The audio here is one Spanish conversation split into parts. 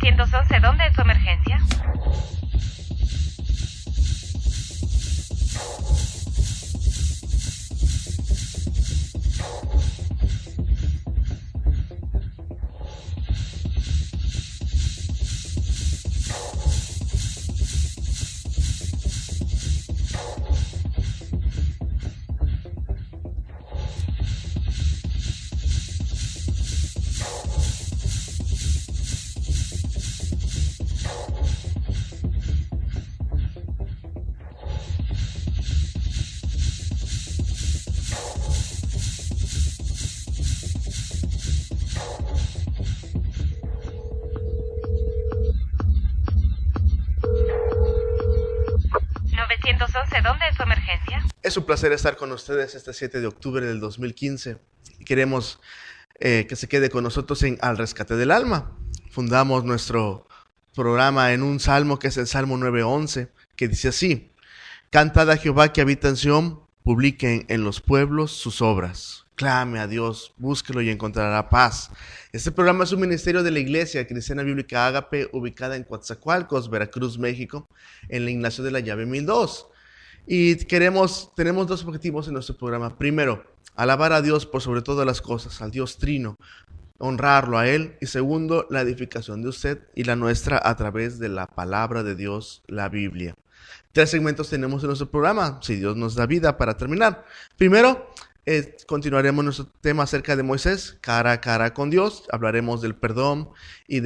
911, ¿dónde es su emergencia? ¿Dónde es su emergencia? Es un placer estar con ustedes este 7 de octubre del 2015 y queremos que se quede con nosotros en Al Rescate del Alma. Fundamos nuestro programa en un salmo que es el Salmo 9:11, que dice así: Cantad a Jehová que habita en Sión, publiquen en los pueblos sus obras. Clame a Dios, búsquelo y encontrará paz. Este programa es un ministerio de la Iglesia Cristiana Bíblica Ágape, ubicada en Coatzacoalcos, Veracruz, México, en la Ignacio de la Llave 1002. Y tenemos dos objetivos en nuestro programa. Primero, alabar a Dios por sobre todas las cosas, al Dios Trino, honrarlo a Él. Y segundo, la edificación de usted y la nuestra a través de la palabra de Dios, la Biblia. 3 segmentos tenemos en nuestro programa, si Dios nos da vida, para terminar. Primero, continuaremos nuestro tema acerca de Moisés, cara a cara con Dios. Hablaremos del perdón y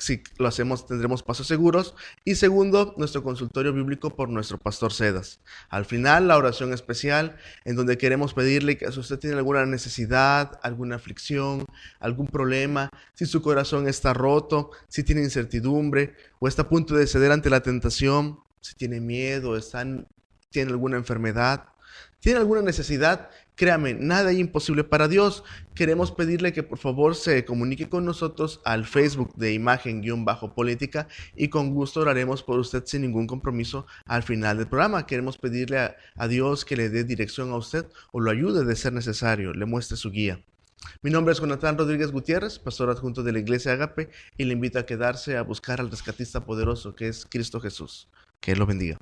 si lo hacemos tendremos pasos seguros. Y segundo, nuestro consultorio bíblico por nuestro pastor Cedas. Al final, la oración especial, en donde queremos pedirle que si usted tiene alguna necesidad, alguna aflicción, algún problema, si su corazón está roto, si tiene incertidumbre o está a punto de ceder ante la tentación, si tiene miedo, tiene alguna enfermedad, tiene alguna necesidad, créame, nada es imposible para Dios. Queremos pedirle que por favor se comunique con nosotros al Facebook de Imagen-Política y con gusto oraremos por usted sin ningún compromiso al final del programa. Queremos pedirle a Dios que le dé dirección a usted o lo ayude de ser necesario, le muestre su guía. Mi nombre es Jonathan Rodríguez Gutiérrez, pastor adjunto de la Iglesia Ágape, y le invito a quedarse a buscar al rescatista poderoso que es Cristo Jesús. Que Él lo bendiga.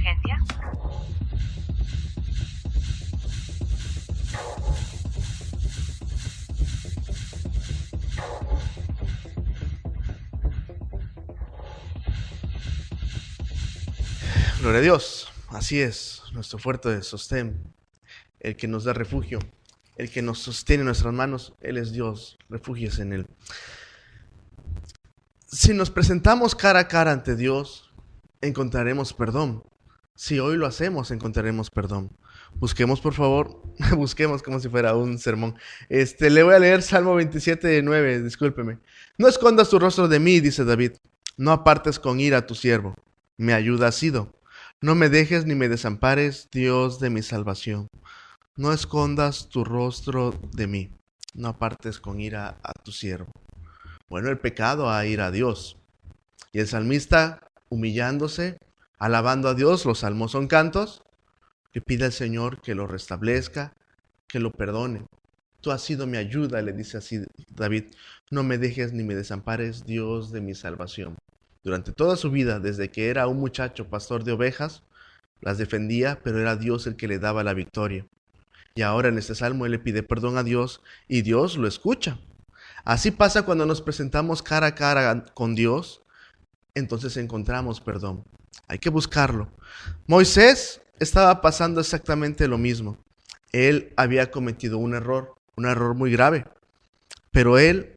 emergencia? Gloria a Dios. Así es, nuestro fuerte sostén, el que nos da refugio, el que nos sostiene en nuestras manos, Él es Dios, refúgiese en Él. Si nos presentamos cara a cara ante Dios, encontraremos perdón. Si hoy lo hacemos, encontraremos perdón. Busquemos, por favor, busquemos como si fuera un sermón. Le voy a leer Salmo 27:9, discúlpeme. No escondas tu rostro de mí, dice David. No apartes con ira a tu siervo. Mi ayuda has sido. No me dejes ni me desampares, Dios de mi salvación. No escondas tu rostro de mí. No apartes con ira a tu siervo. Bueno, el pecado a ir a Dios. Y el salmista, humillándose, alabando a Dios, los salmos son cantos, le pide al Señor que lo restablezca, que lo perdone. Tú has sido mi ayuda, le dice así David. No me dejes ni me desampares, Dios de mi salvación. Durante toda su vida, desde que era un muchacho pastor de ovejas, las defendía, pero era Dios el que le daba la victoria. Y ahora en este salmo él le pide perdón a Dios y Dios lo escucha. Así pasa cuando nos presentamos cara a cara con Dios, entonces encontramos perdón. Hay que buscarlo. Moisés estaba pasando exactamente lo mismo. Él había cometido un error muy grave, pero él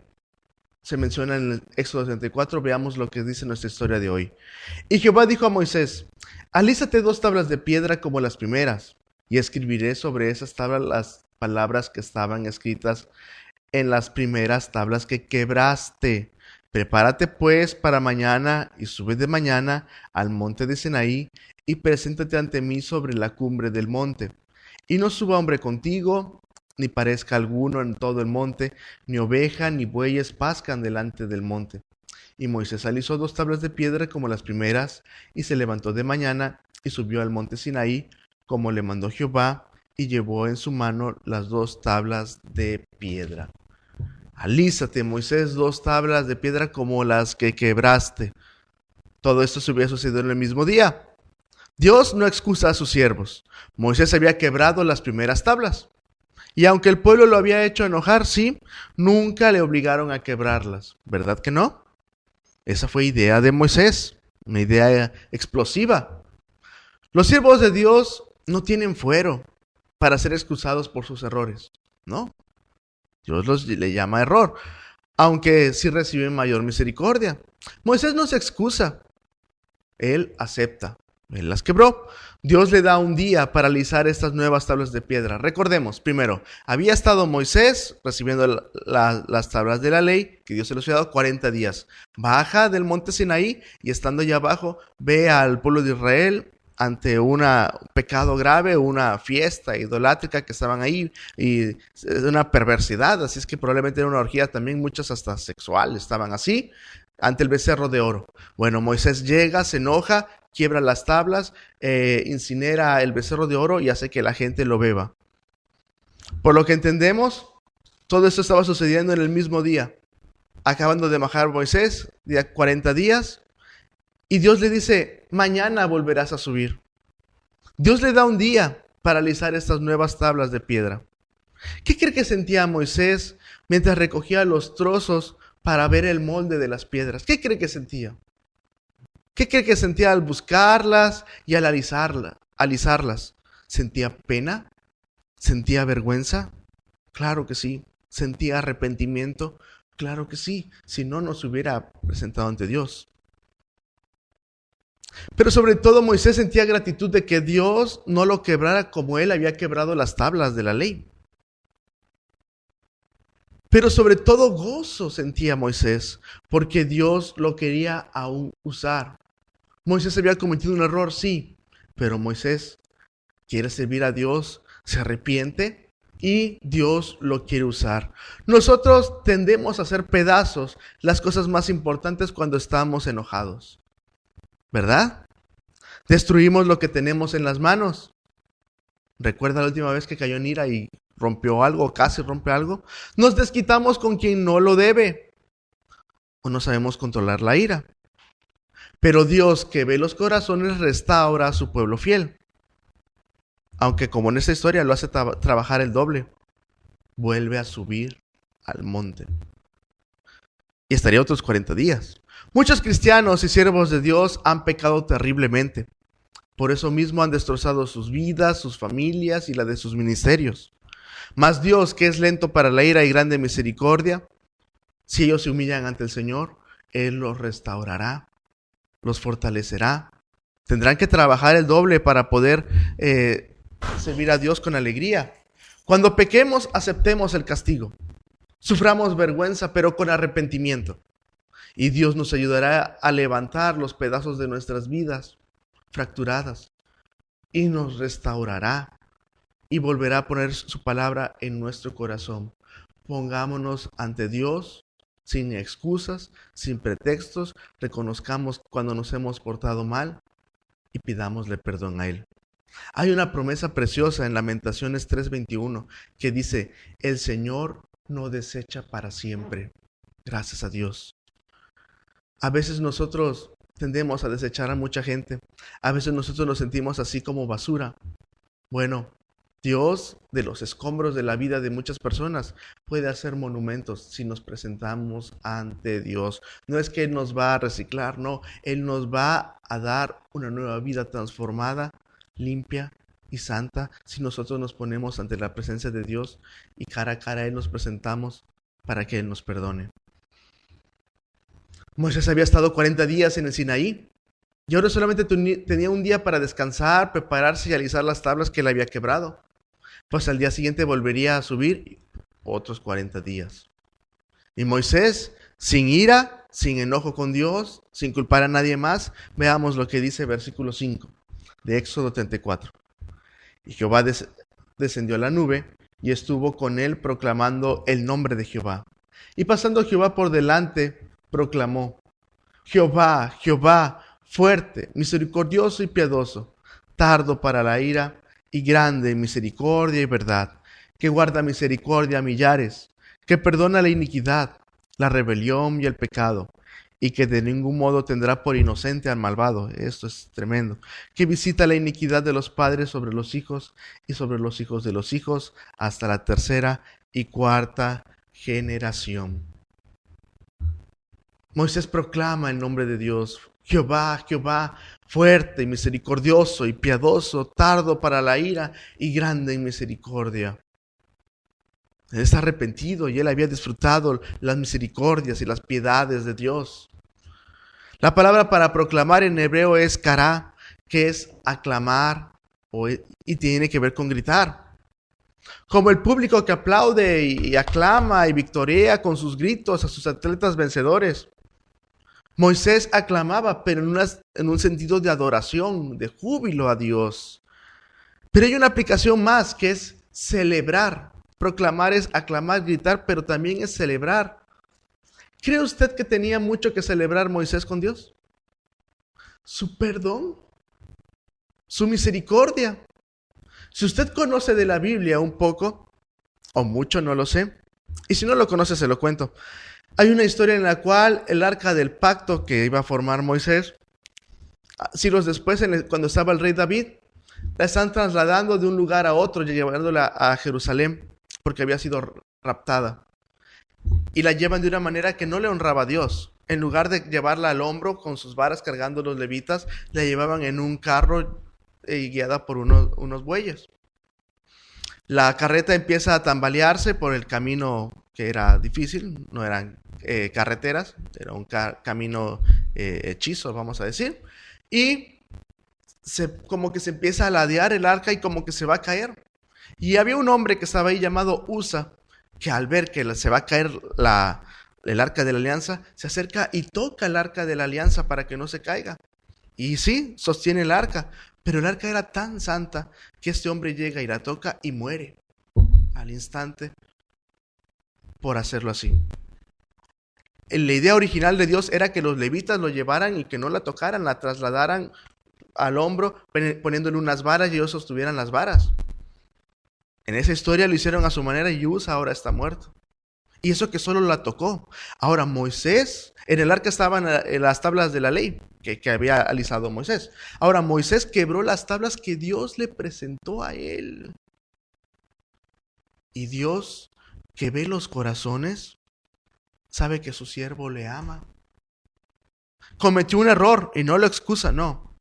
se menciona en el Éxodo 34, veamos lo que dice nuestra historia de hoy. Y Jehová dijo a Moisés, alízate 2 tablas de piedra como las primeras, y escribiré sobre esas tablas las palabras que estaban escritas en las primeras tablas que quebraste. Prepárate pues para mañana y sube de mañana al monte de Sinaí y preséntate ante mí sobre la cumbre del monte. Y no suba hombre contigo, ni parezca alguno en todo el monte, ni oveja ni bueyes pascan delante del monte. Y Moisés alisó 2 tablas de piedra como las primeras, y se levantó de mañana y subió al monte Sinaí, como le mandó Jehová, y llevó en su mano las 2 tablas de piedra. Alízate, Moisés, 2 tablas de piedra como las que quebraste. Todo esto se hubiera sucedido en el mismo día. Dios no excusa a sus siervos. Moisés había quebrado las primeras tablas. Y aunque el pueblo lo había hecho enojar, sí, nunca le obligaron a quebrarlas. ¿Verdad que no? Esa fue idea de Moisés, una idea explosiva. Los siervos de Dios no tienen fuero para ser excusados por sus errores, ¿no? Dios le llama error, aunque sí reciben mayor misericordia. Moisés no se excusa, él acepta. Él las quebró. Dios le da un día para alisar estas nuevas tablas de piedra. Recordemos, primero, había estado Moisés recibiendo las tablas de la ley, que Dios se los había dado 40 días. Baja del monte Sinaí y estando allá abajo, ve al pueblo de Israel ante un pecado grave, una fiesta idolátrica que estaban ahí y una perversidad. Así es que probablemente era una orgía también, muchas hasta sexual, estaban así, ante el becerro de oro. Bueno, Moisés llega, se enoja, quiebra las tablas, incinera el becerro de oro y hace que la gente lo beba. Por lo que entendemos, todo esto estaba sucediendo en el mismo día. Acabando de bajar Moisés, 40 días, y Dios le dice, mañana volverás a subir. Dios le da un día para alisar estas nuevas tablas de piedra. ¿Qué cree que sentía Moisés mientras recogía los trozos para ver el molde de las piedras? ¿Qué cree que sentía? ¿Qué cree que sentía al buscarlas y al alisarlas? ¿Sentía pena? ¿Sentía vergüenza? Claro que sí. ¿Sentía arrepentimiento? Claro que sí. Si no, no se hubiera presentado ante Dios. Pero sobre todo Moisés sentía gratitud de que Dios no lo quebrara como él había quebrado las tablas de la ley. Pero sobre todo gozo sentía Moisés, porque Dios lo quería aún usar. Moisés había cometido un error, sí, pero Moisés quiere servir a Dios, se arrepiente y Dios lo quiere usar. Nosotros tendemos a hacer pedazos las cosas más importantes cuando estamos enojados, ¿verdad? Destruimos lo que tenemos en las manos. ¿Recuerda la última vez que cayó en ira y rompió algo, casi rompe algo? Nos desquitamos con quien no lo debe o no sabemos controlar la ira. Pero Dios, que ve los corazones, restaura a su pueblo fiel. Aunque como en esta historia lo hace trabajar el doble, vuelve a subir al monte. Y estaría otros 40 días. Muchos cristianos y siervos de Dios han pecado terriblemente. Por eso mismo han destrozado sus vidas, sus familias y la de sus ministerios. Mas Dios, que es lento para la ira y grande en misericordia, si ellos se humillan ante el Señor, Él los restaurará, los fortalecerá. Tendrán que trabajar el doble para poder servir a Dios con alegría. Cuando pequemos, aceptemos el castigo. Suframos vergüenza, pero con arrepentimiento. Y Dios nos ayudará a levantar los pedazos de nuestras vidas fracturadas y nos restaurará y volverá a poner su palabra en nuestro corazón. Pongámonos ante Dios sin excusas, sin pretextos, reconozcamos cuando nos hemos portado mal y pidámosle perdón a Él. Hay una promesa preciosa en Lamentaciones 3:21 que dice: el Señor no desecha para siempre. Gracias a Dios. A veces nosotros tendemos a desechar a mucha gente. A veces nosotros nos sentimos así como basura. Bueno, Dios, de los escombros de la vida de muchas personas, puede hacer monumentos si nos presentamos ante Dios. No es que Él nos va a reciclar, no. Él nos va a dar una nueva vida transformada, limpia y santa, si nosotros nos ponemos ante la presencia de Dios y cara a cara a Él nos presentamos para que Él nos perdone. Moisés había estado 40 días en el Sinaí y ahora solamente tenía un día para descansar, prepararse y alisar las tablas que él había quebrado. Pues al día siguiente volvería a subir otros 40 días. Y Moisés, sin ira, sin enojo con Dios, sin culpar a nadie más, veamos lo que dice versículo 5 de Éxodo 34. Y Jehová descendió a la nube y estuvo con él proclamando el nombre de Jehová. Y pasando Jehová por delante, proclamó: Jehová, Jehová, fuerte, misericordioso y piadoso, tardo para la ira y grande en misericordia y verdad, que guarda misericordia a millares, que perdona la iniquidad, la rebelión y el pecado, y que de ningún modo tendrá por inocente al malvado. Esto es tremendo. Que visita la iniquidad de los padres sobre los hijos y sobre los hijos de los hijos hasta la tercera y cuarta generación. Moisés proclama el nombre de Dios: Jehová, Jehová, fuerte y misericordioso y piadoso, tardo para la ira y grande en misericordia. Él está arrepentido y él había disfrutado las misericordias y las piedades de Dios. La palabra para proclamar en hebreo es kará, que es aclamar y tiene que ver con gritar. Como el público que aplaude y aclama y victoria con sus gritos a sus atletas vencedores. Moisés aclamaba, pero en un sentido de adoración, de júbilo a Dios. Pero hay una aplicación más, que es celebrar. Proclamar es aclamar, gritar, pero también es celebrar. ¿Cree usted que tenía mucho que celebrar Moisés con Dios? Su perdón, su misericordia. Si usted conoce de la Biblia un poco, o mucho, no lo sé, y si no lo conoce se lo cuento. Hay una historia en la cual el arca del pacto que iba a formar Moisés, siglos después, cuando estaba el rey David, la están trasladando de un lugar a otro, llevándola a Jerusalén, porque había sido raptada. Y la llevan de una manera que no le honraba a Dios. En lugar de llevarla al hombro con sus varas cargando los levitas, la llevaban en un carro guiada por unos bueyes. La carreta empieza a tambalearse por el camino que era difícil, no eran carreteras, era un camino hechizo, vamos a decir. Y como que se empieza a ladear el arca y como que se va a caer. Y había un hombre que estaba ahí llamado Usa, que al ver que se va a caer el arca de la alianza, se acerca y toca el arca de la alianza para que no se caiga. Y sí, sostiene el arca, pero el arca era tan santa que este hombre llega y la toca y muere al instante por hacerlo así. La idea original de Dios era que los levitas lo llevaran y que no la tocaran, la trasladaran al hombro poniéndole unas varas y ellos sostuvieran las varas. En esa historia lo hicieron a su manera y Usa ahora está muerto. Y eso que solo la tocó. Ahora Moisés, en el arca estaban las tablas de la ley que había alisado Moisés. Ahora Moisés quebró las tablas que Dios le presentó a él. Y Dios, que ve los corazones, sabe que su siervo le ama. Cometió un error y no lo excusa, no.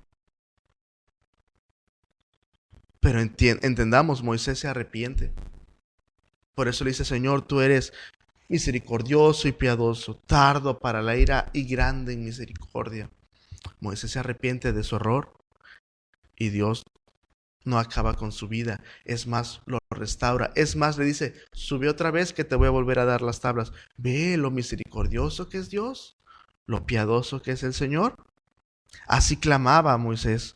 Pero entendamos, Moisés se arrepiente. Por eso le dice, Señor, tú eres misericordioso y piadoso, tardo para la ira y grande en misericordia. Moisés se arrepiente de su error y Dios no acaba con su vida. Es más, lo restaura. Es más, le dice, sube otra vez que te voy a volver a dar las tablas. Ve lo misericordioso que es Dios, lo piadoso que es el Señor. Así clamaba Moisés.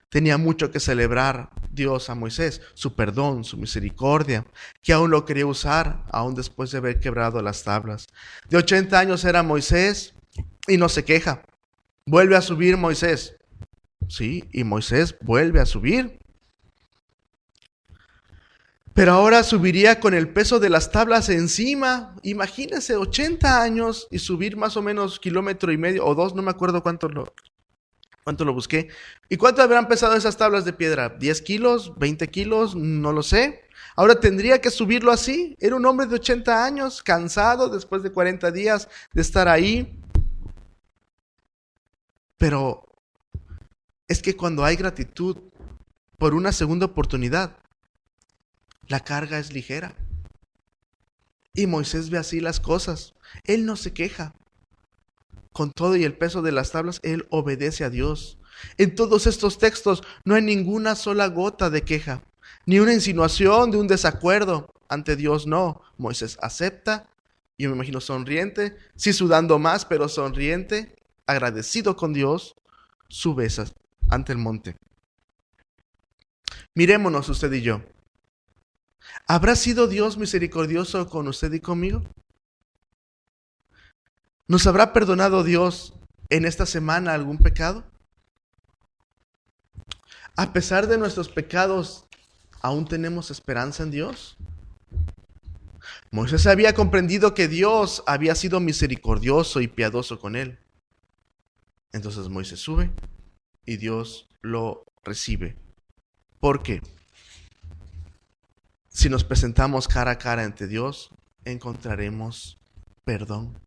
Tenía mucho que celebrar Dios a Moisés, su perdón, su misericordia, que aún lo quería usar, aún después de haber quebrado las tablas. De 80 años era Moisés y no se queja. Vuelve a subir Moisés. Sí, y Moisés vuelve a subir. Pero ahora subiría con el peso de las tablas encima. Imagínense, 80 años y subir más o menos 1,5 kilómetros o 2, no me acuerdo cuánto lo busqué. ¿Y cuánto habrán pesado esas tablas de piedra? ¿10 kilos? ¿20 kilos? No lo sé. Ahora tendría que subirlo así. Era un hombre de 80 años, cansado después de 40 días de estar ahí. Pero es que cuando hay gratitud por una segunda oportunidad, la carga es ligera. Y Moisés ve así las cosas. Él no se queja. Con todo y el peso de las tablas, él obedece a Dios. En todos estos textos no hay ninguna sola gota de queja, ni una insinuación de un desacuerdo ante Dios, no. Moisés acepta, yo me imagino sonriente, sí sudando más, pero sonriente, agradecido con Dios, sube ante el monte. Mirémonos usted y yo. ¿Habrá sido Dios misericordioso con usted y conmigo? ¿Nos habrá perdonado Dios en esta semana algún pecado? A pesar de nuestros pecados, ¿aún tenemos esperanza en Dios? Moisés había comprendido que Dios había sido misericordioso y piadoso con él. Entonces Moisés sube y Dios lo recibe. ¿Por qué? Si nos presentamos cara a cara ante Dios, encontraremos perdón.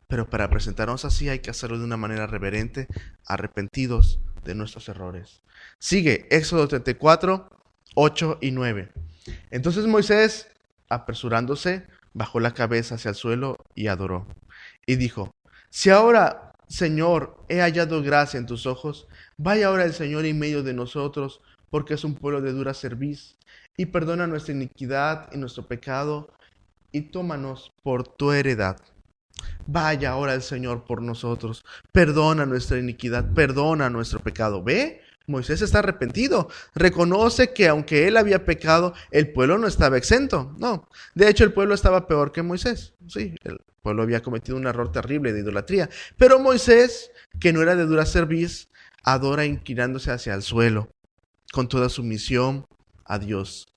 Pero para presentarnos así hay que hacerlo de una manera reverente, arrepentidos de nuestros errores. Sigue Éxodo 34, 8 y 9. Entonces Moisés, apresurándose, bajó la cabeza hacia el suelo y adoró. Y dijo, si ahora, Señor, he hallado gracia en tus ojos, vaya ahora el Señor en medio de nosotros, porque es un pueblo de dura cerviz, y perdona nuestra iniquidad y nuestro pecado, y tómanos por tu heredad. Vaya ahora el Señor por nosotros, perdona nuestra iniquidad, perdona nuestro pecado. ¿Ve? Moisés está arrepentido, reconoce que aunque él había pecado, el pueblo no estaba exento. No, de hecho el pueblo estaba peor que Moisés. Sí, el pueblo había cometido un error terrible de idolatría. Pero Moisés, que no era de dura cerviz, adora inclinándose hacia el suelo, con toda sumisión a Dios.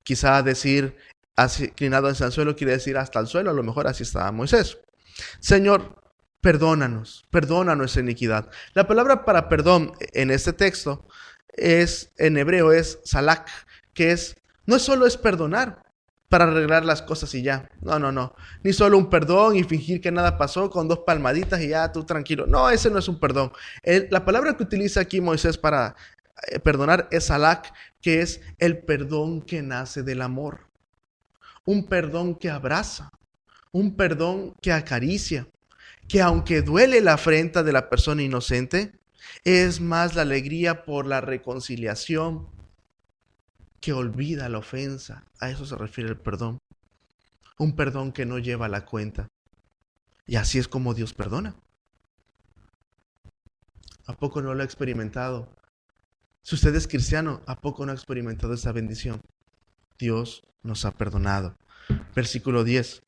Quizá decir así, inclinado hacia el suelo quiere decir hasta el suelo, a lo mejor así estaba Moisés. Señor, perdónanos, perdona nuestra iniquidad. La palabra para perdón en este texto en hebreo es salak, que no solo es perdonar para arreglar las cosas y ya. No. Ni solo un perdón y fingir que nada pasó con 2 palmaditas y ya tú tranquilo. No, ese no es un perdón. La palabra que utiliza aquí Moisés para perdonar es salak, que es el perdón que nace del amor. Un perdón que abraza. Un perdón que acaricia, que aunque duele la afrenta de la persona inocente, es más la alegría por la reconciliación que olvida la ofensa. A eso se refiere el perdón. Un perdón que no lleva la cuenta. Y así es como Dios perdona. ¿A poco no lo ha experimentado? Si usted es cristiano, ¿a poco no ha experimentado esa bendición? Dios nos ha perdonado. Versículo 10.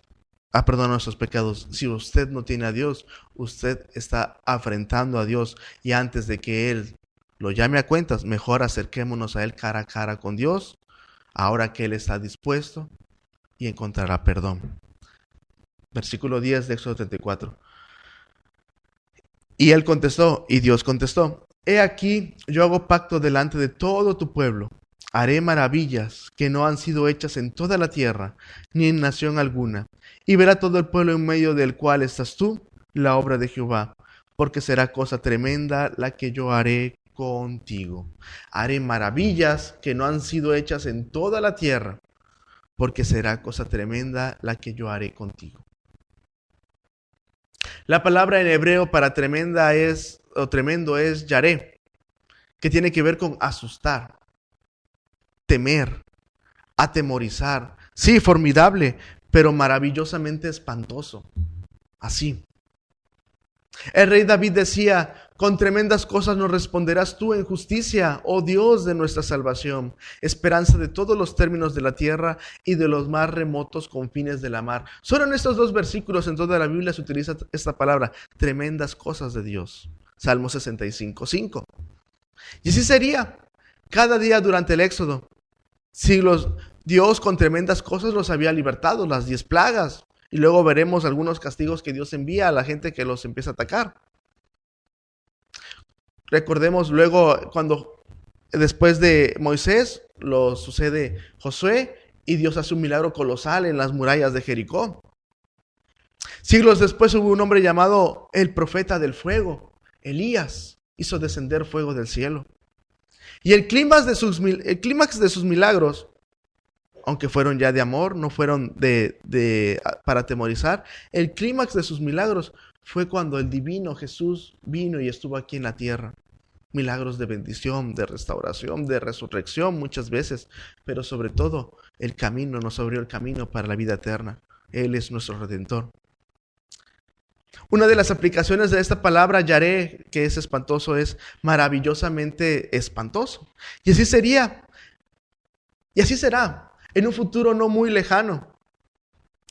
Ha perdonado nuestros pecados. Si usted no tiene a Dios, usted está afrentando a Dios. Y antes de que Él lo llame a cuentas, mejor acerquémonos a Él cara a cara con Dios, ahora que Él está dispuesto y encontrará perdón. Versículo 10 de Éxodo 34. Y él contestó, y Dios contestó: He aquí, yo hago pacto delante de todo tu pueblo. Haré maravillas que no han sido hechas en toda la tierra, ni en nación alguna. Y verá todo el pueblo en medio del cual estás tú, la obra de Jehová, porque será cosa tremenda la que yo haré contigo. Haré maravillas que no han sido hechas en toda la tierra, porque será cosa tremenda la que yo haré contigo. La palabra en hebreo para tremenda o tremendo es yaré, que tiene que ver con asustar, temer, atemorizar. Sí, formidable, pero maravillosamente espantoso. Así. El rey David decía: con tremendas cosas nos responderás tú en justicia, oh Dios de nuestra salvación, esperanza de todos los términos de la tierra y de los más remotos confines de la mar. Solo en estos dos versículos en toda la Biblia se utiliza esta palabra, tremendas cosas de Dios. Salmo 65:5. Y así sería cada día durante el Éxodo. Dios con tremendas cosas los había libertado, las 10 plagas. Y luego veremos algunos castigos que Dios envía a la gente que los empieza a atacar. Recordemos luego cuando después de Moisés lo sucede Josué y Dios hace un milagro colosal en las murallas de Jericó. Siglos después hubo un hombre llamado el profeta del fuego, Elías, hizo descender fuego del cielo. Y el clímax de sus milagros, aunque fueron ya de amor, no fueron para atemorizar, el clímax de sus milagros fue cuando el divino Jesús vino y estuvo aquí en la tierra. Milagros de bendición, de restauración, de resurrección muchas veces, pero sobre todo nos abrió el camino para la vida eterna. Él es nuestro Redentor. Una de las aplicaciones de esta palabra yaré, que es espantoso, es maravillosamente espantoso. Y así sería, y así será. En un futuro no muy lejano,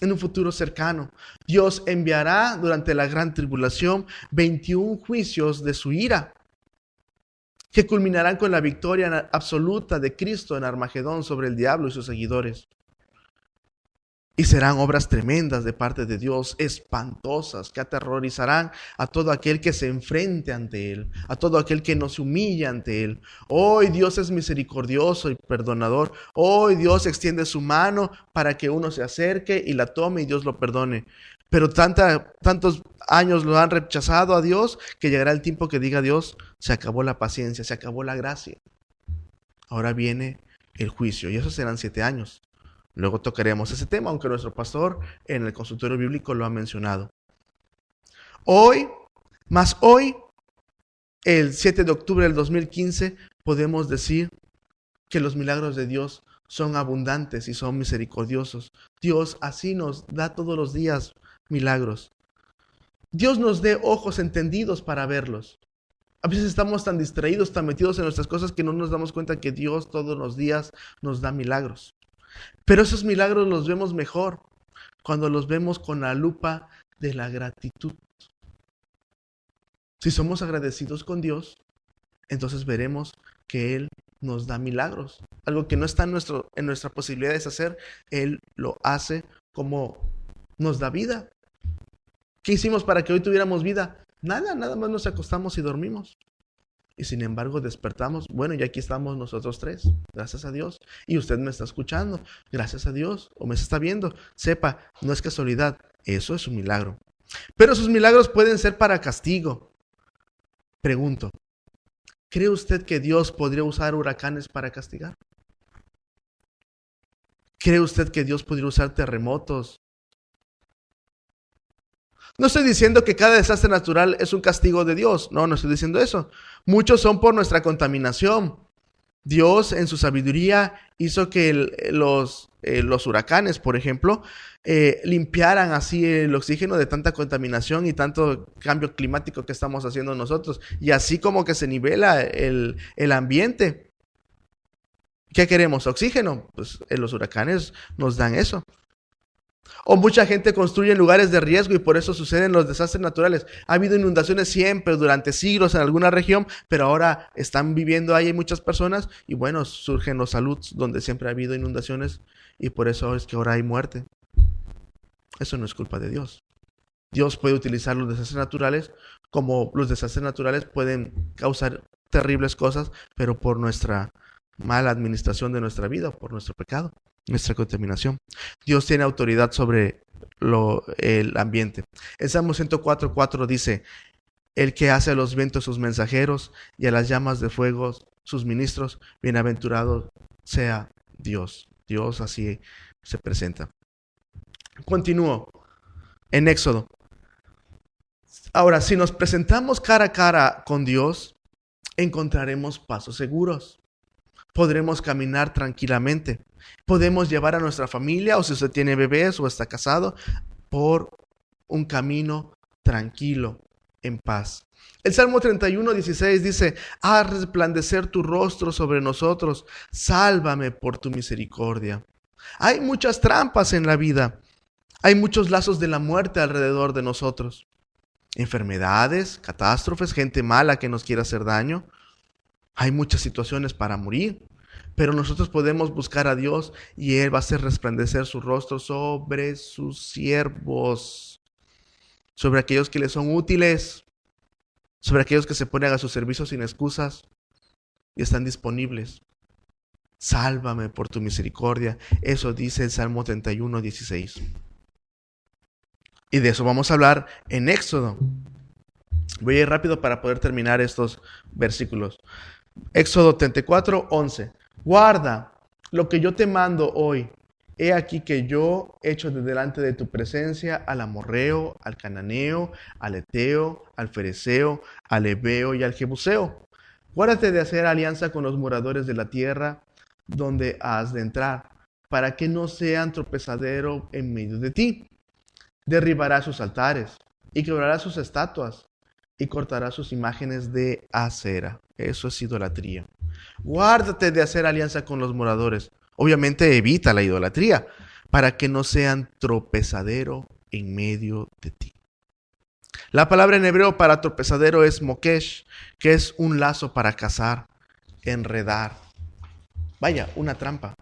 en un futuro cercano, Dios enviará durante la gran tribulación 21 juicios de su ira, que culminarán con la victoria absoluta de Cristo en Armagedón sobre el diablo y sus seguidores. Y serán obras tremendas de parte de Dios, espantosas, que aterrorizarán a todo aquel que se enfrente ante Él, a todo aquel que no se humilla ante Él. Hoy Dios es misericordioso y perdonador. Hoy Dios extiende su mano para que uno se acerque y la tome y Dios lo perdone. Pero tantos años lo han rechazado a Dios que llegará el tiempo que diga Dios: se acabó la paciencia, se acabó la gracia. Ahora viene el juicio y esos serán 7 años. Luego tocaremos ese tema, aunque nuestro pastor en el consultorio bíblico lo ha mencionado. Hoy, el 7 de octubre del 2015, podemos decir que los milagros de Dios son abundantes y son misericordiosos. Dios así nos da todos los días milagros. Dios nos dé ojos entendidos para verlos. A veces estamos tan distraídos, tan metidos en nuestras cosas que no nos damos cuenta que Dios todos los días nos da milagros. Pero esos milagros los vemos mejor cuando los vemos con la lupa de la gratitud. Si somos agradecidos con Dios, entonces veremos que Él nos da milagros. Algo que no está en nuestra posibilidad de hacer, Él lo hace como nos da vida. ¿Qué hicimos para que hoy tuviéramos vida? Nada más nos acostamos y dormimos. Y sin embargo despertamos. Bueno, y aquí estamos nosotros 3. Gracias a Dios. Y usted me está escuchando. Gracias a Dios. O me está viendo. Sepa, no es casualidad. Eso es un milagro. Pero sus milagros pueden ser para castigo. Pregunto, ¿cree usted que Dios podría usar huracanes para castigar? ¿Cree usted que Dios podría usar terremotos? No estoy diciendo que cada desastre natural es un castigo de Dios. No estoy diciendo eso. Muchos son por nuestra contaminación. Dios en su sabiduría hizo que los huracanes, por ejemplo, limpiaran así el oxígeno de tanta contaminación y tanto cambio climático que estamos haciendo nosotros. Y así como que se nivela el ambiente. ¿Qué queremos? ¿Oxígeno? Pues los huracanes nos dan eso. O mucha gente construye en lugares de riesgo y por eso suceden los desastres naturales. Ha habido inundaciones siempre durante siglos en alguna región, pero ahora están viviendo ahí muchas personas y bueno, surgen los saluds donde siempre ha habido inundaciones y por eso es que ahora hay muerte. Eso no es culpa de Dios. Dios puede utilizar los desastres naturales, como los desastres naturales pueden causar terribles cosas, pero por nuestra mala administración de nuestra vida, por nuestro pecado, nuestra contaminación. Dios tiene autoridad sobre el ambiente. El Salmo 104:4 dice: el que hace a los vientos sus mensajeros y a las llamas de fuego sus ministros, bienaventurado sea Dios. Dios así se presenta. Continúo en Éxodo. Ahora, si nos presentamos cara a cara con Dios, encontraremos pasos seguros. Podremos caminar tranquilamente. Podemos llevar a nuestra familia, o si usted tiene bebés o está casado, por un camino tranquilo, en paz. El Salmo 31:16 dice: haz resplandecer tu rostro sobre nosotros, sálvame por tu misericordia. Hay muchas trampas en la vida. Hay muchos lazos de la muerte alrededor de nosotros. Enfermedades, catástrofes, gente mala que nos quiere hacer daño. Hay muchas situaciones para morir, pero nosotros podemos buscar a Dios y Él va a hacer resplandecer su rostro sobre sus siervos, sobre aquellos que les son útiles, sobre aquellos que se ponen a su servicio sin excusas y están disponibles. Sálvame por tu misericordia. Eso dice el Salmo 31:16. Y de eso vamos a hablar en Éxodo. Voy a ir rápido para poder terminar estos versículos. Éxodo 34:11. Guarda lo que yo te mando hoy. He aquí que yo echo de delante de tu presencia al amorreo, al cananeo, al eteo, al fereceo, al heveo y al jebuseo. Guárdate de hacer alianza con los moradores de la tierra donde has de entrar, para que no sean tropezadero en medio de ti. Derribará sus altares y quebrará sus estatuas y cortará sus imágenes de acera. Eso es idolatría. Guárdate de hacer alianza con los moradores. Obviamente evita la idolatría, para que no sean tropezadero en medio de ti. La palabra en hebreo para tropezadero es mokesh, que es un lazo para cazar, enredar. Vaya, una trampa.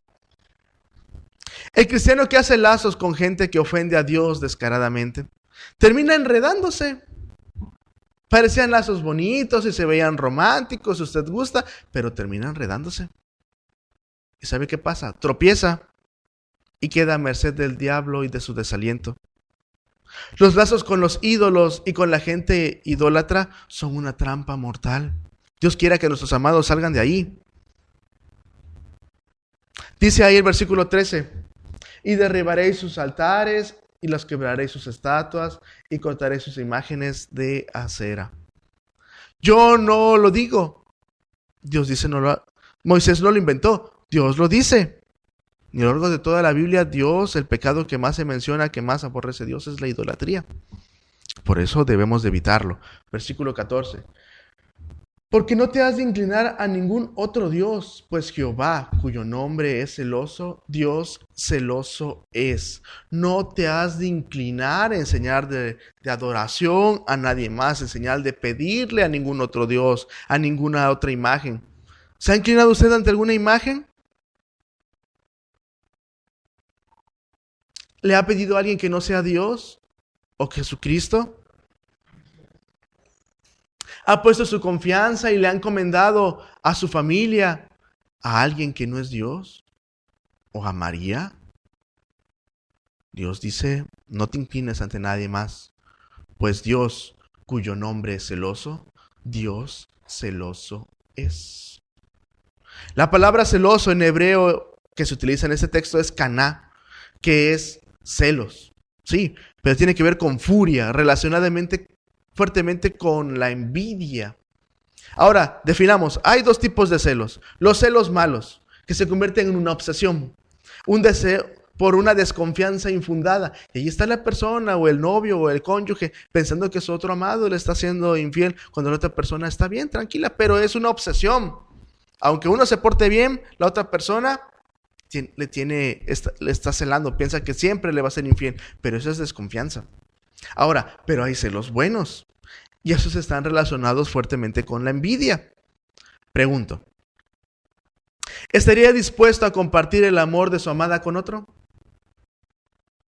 El cristiano que hace lazos con gente que ofende a Dios descaradamente, termina enredándose. Parecían lazos bonitos y se veían románticos, si usted gusta, pero termina enredándose. ¿Y sabe qué pasa? Tropieza y queda a merced del diablo y de su desaliento. Los lazos con los ídolos y con la gente idólatra son una trampa mortal. Dios quiera que nuestros amados salgan de ahí. Dice ahí el versículo 13: y derribaréis sus altares y los quebraréis sus estatuas y cortaréis sus imágenes de acera. Yo no lo digo. Dios dice, Moisés no lo inventó. Dios lo dice. Y a lo largo de toda la Biblia, Dios, el pecado que más se menciona, que más aborrece Dios, es la idolatría. Por eso debemos de evitarlo. Versículo 14. Porque no te has de inclinar a ningún otro Dios, pues Jehová, cuyo nombre es celoso, Dios celoso es. No te has de inclinar en señal de adoración a nadie más, en señal de pedirle a ningún otro Dios, a ninguna otra imagen. ¿Se ha inclinado usted ante alguna imagen? ¿Le ha pedido a alguien que no sea Dios o Jesucristo? ¿Ha puesto su confianza y le ha encomendado a su familia a alguien que no es Dios? ¿O a María? Dios dice, no te inclines ante nadie más, pues Dios, cuyo nombre es celoso, Dios celoso es. La palabra celoso en hebreo que se utiliza en este texto es caná, que es celos. Sí, pero tiene que ver con furia, relacionadamente fuertemente con la envidia. Ahora, definamos, hay dos tipos de celos. Los celos malos, que se convierten en una obsesión, un deseo por una desconfianza infundada. Y ahí está la persona o el novio o el cónyuge pensando que su otro amado le está haciendo infiel cuando la otra persona está bien, tranquila, pero es una obsesión. Aunque uno se porte bien, la otra persona le está celando, piensa que siempre le va a ser infiel, pero eso es desconfianza. Ahora, pero hay celos buenos y esos están relacionados fuertemente con la envidia. Pregunto, ¿estaría dispuesto a compartir el amor de su amada con otro?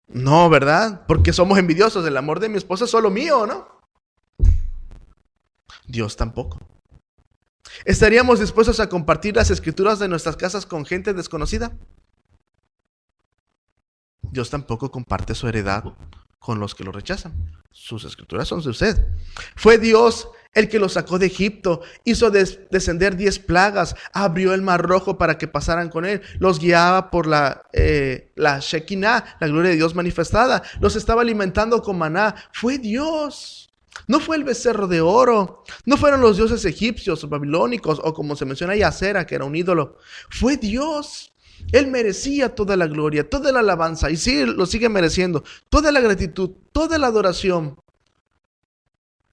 No, ¿verdad? Porque somos envidiosos. El amor de mi esposa es solo mío, ¿no? Dios tampoco. ¿Estaríamos dispuestos a compartir las escrituras de nuestras casas con gente desconocida? Dios tampoco comparte su heredad con los que lo rechazan. Sus escrituras son de usted. Fue Dios el que los sacó de Egipto, hizo descender 10 plagas, abrió el mar rojo para que pasaran con él, los guiaba por la Shekinah, la gloria de Dios manifestada, los estaba alimentando con maná. Fue Dios. No fue el becerro de oro, no fueron los dioses egipcios o babilónicos, o como se menciona ahí, Acera, que era un ídolo. Fue Dios. Él merecía toda la gloria, toda la alabanza, y sí, lo sigue mereciendo, toda la gratitud, toda la adoración.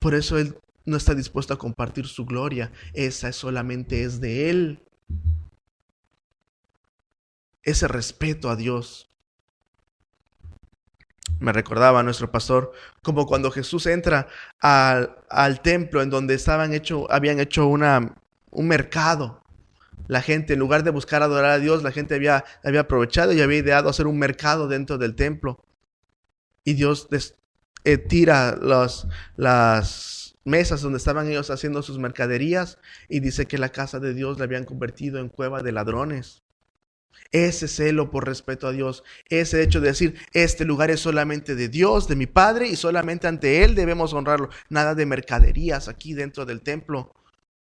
Por eso Él no está dispuesto a compartir su gloria. Esa solamente es de Él. Ese respeto a Dios. Me recordaba nuestro pastor como cuando Jesús entra al templo en donde habían hecho un mercado. La gente, en lugar de buscar adorar a Dios, la gente había aprovechado y había ideado hacer un mercado dentro del templo. Y Dios tira las mesas donde estaban ellos haciendo sus mercaderías y dice que la casa de Dios la habían convertido en cueva de ladrones. Ese celo por respeto a Dios, ese hecho de decir, este lugar es solamente de Dios, de mi Padre, y solamente ante Él debemos honrarlo. Nada de mercaderías aquí dentro del templo.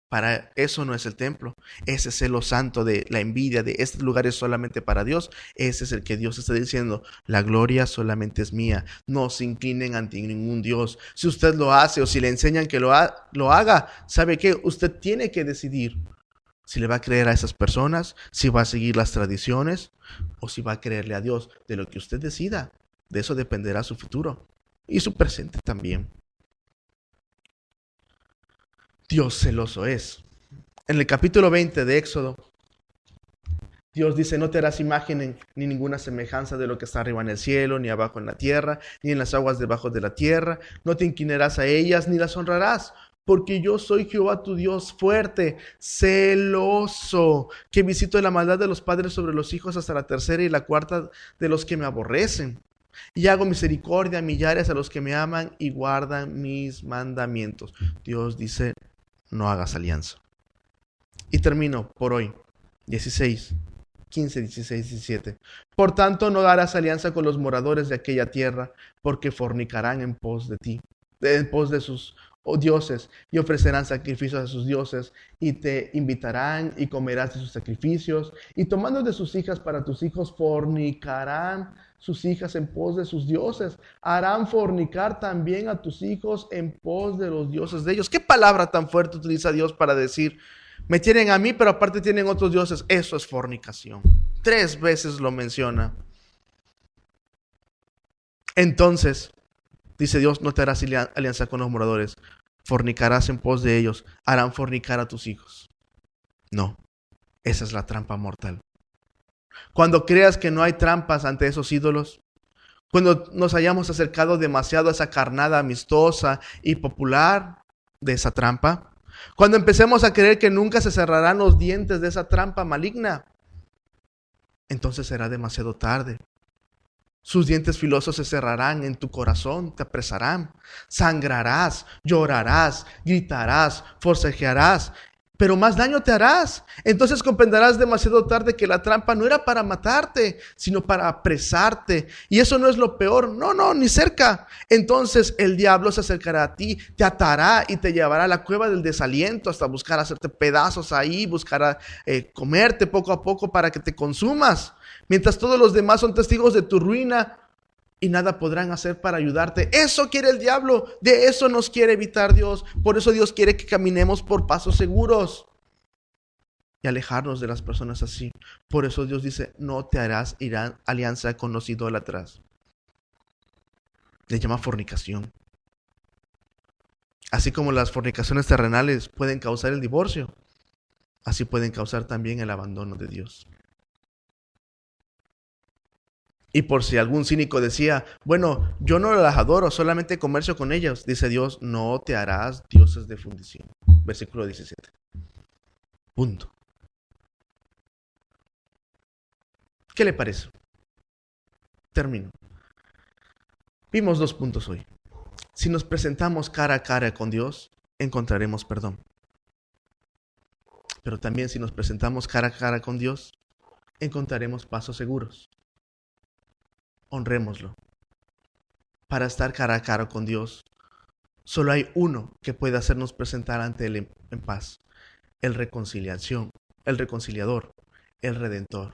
Para eso no es el templo. Ese celo santo de la envidia de este lugar es solamente para Dios. Ese es el que Dios está diciendo. La gloria solamente es mía. No se inclinen ante ningún Dios. Si usted lo hace o si le enseñan que lo haga, ¿sabe qué? Usted tiene que decidir si le va a creer a esas personas, si va a seguir las tradiciones o si va a creerle a Dios. De lo que usted decida, de eso dependerá su futuro y su presente también. Dios celoso es. En el capítulo 20 de Éxodo, Dios dice, no te harás imagen ni ninguna semejanza de lo que está arriba en el cielo, ni abajo en la tierra, ni en las aguas debajo de la tierra. No te inclinarás a ellas, ni las honrarás, porque yo soy Jehová tu Dios fuerte, celoso, que visito la maldad de los padres sobre los hijos hasta la tercera y la cuarta de los que me aborrecen. Y hago misericordia a millares a los que me aman y guardan mis mandamientos. Dios dice, no hagas alianza. Y termino por hoy. 15, 16, 17. Por tanto, no harás alianza con los moradores de aquella tierra, porque fornicarán en pos de ti, en pos de sus dioses, y ofrecerán sacrificios a sus dioses, y te invitarán y comerás de sus sacrificios, y tomando de sus hijas para tus hijos, fornicarán sus hijas en pos de sus dioses. Harán fornicar también a tus hijos en pos de los dioses de ellos. ¿Qué palabra tan fuerte utiliza Dios para decir, me tienen a mí, pero aparte tienen otros dioses? Eso es fornicación. 3 veces lo menciona. Entonces, dice Dios, no te harás alianza con los moradores. Fornicarás en pos de ellos. Harán fornicar a tus hijos. No, esa es la trampa mortal. Cuando creas que no hay trampas ante esos ídolos, cuando nos hayamos acercado demasiado a esa carnada amistosa y popular de esa trampa, cuando empecemos a creer que nunca se cerrarán los dientes de esa trampa maligna, entonces será demasiado tarde. Sus dientes filosos se cerrarán en tu corazón, te apresarán, sangrarás, llorarás, gritarás, forcejearás, pero más daño te harás. Entonces comprenderás demasiado tarde que la trampa no era para matarte, sino para apresarte. Y eso no es lo peor, no, ni cerca. Entonces el diablo se acercará a ti, te atará y te llevará a la cueva del desaliento hasta buscar hacerte pedazos ahí, buscar comerte poco a poco para que te consumas. Mientras todos los demás son testigos de tu ruina y nada podrán hacer para ayudarte. Eso quiere el diablo, de eso nos quiere evitar Dios. Por eso Dios quiere que caminemos por pasos seguros y alejarnos de las personas así. Por eso Dios dice, no te harás alianza con los idólatras. Le llama fornicación. Así como las fornicaciones terrenales pueden causar el divorcio, así pueden causar también el abandono de Dios. Y por si algún cínico decía, bueno, yo no las adoro, solamente comercio con ellas, dice Dios, no te harás dioses de fundición. Versículo 17. Punto. ¿Qué le parece? Termino. Vimos 2 puntos hoy. Si nos presentamos cara a cara con Dios, encontraremos perdón. Pero también si nos presentamos cara a cara con Dios, encontraremos pasos seguros. Honrémoslo. Para estar cara a cara con Dios, solo hay uno que puede hacernos presentar ante Él en paz. El reconciliador, el redentor.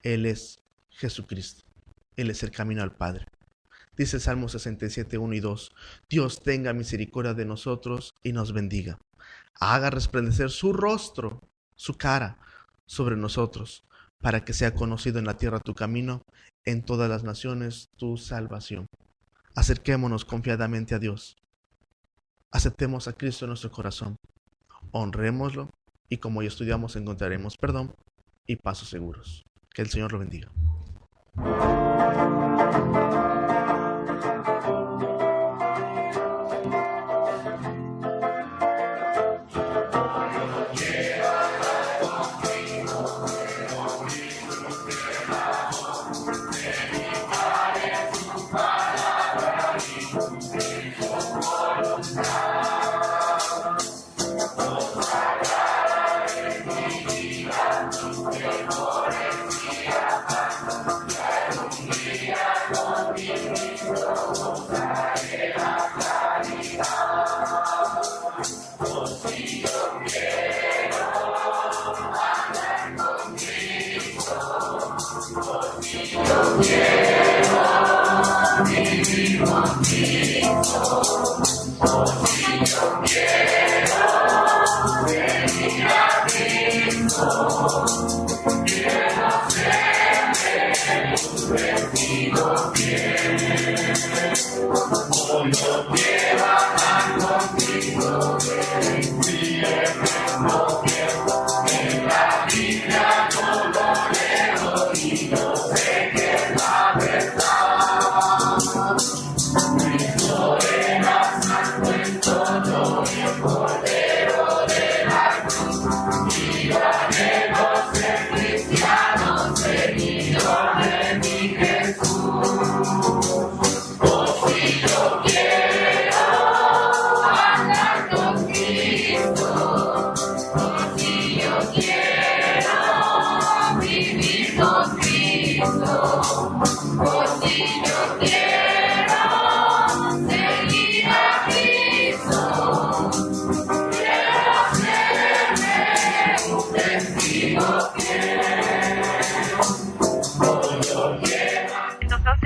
Él es Jesucristo. Él es el camino al Padre. Dice el Salmo 67, 1 y 2. Dios tenga misericordia de nosotros y nos bendiga. Haga resplandecer su rostro, su cara, sobre nosotros, para que sea conocido en la tierra tu camino, en todas las naciones tu salvación. Acerquémonos confiadamente a Dios. Aceptemos a Cristo en nuestro corazón. Honrémoslo y como ya estudiamos encontraremos perdón y pasos seguros. Que el Señor lo bendiga.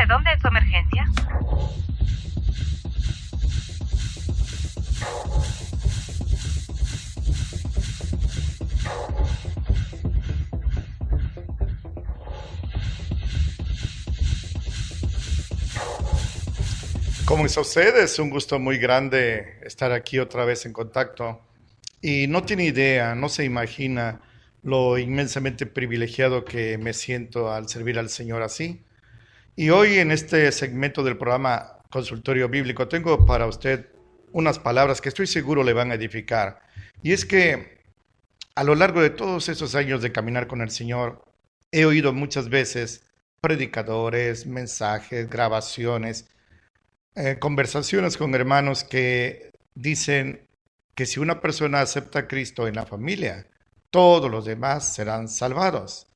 ¿Dónde es su emergencia? ¿Cómo está usted? Es un gusto muy grande estar aquí otra vez en contacto. Y no tiene idea, no se imagina lo inmensamente privilegiado que me siento al servir al Señor así. Y hoy en este segmento del programa Consultorio Bíblico tengo para usted unas palabras que estoy seguro le van a edificar. Y es que a lo largo de todos esos años de caminar con el Señor, he oído muchas veces predicadores, mensajes, grabaciones, conversaciones con hermanos que dicen que si una persona acepta a Cristo en la familia, todos los demás serán salvados.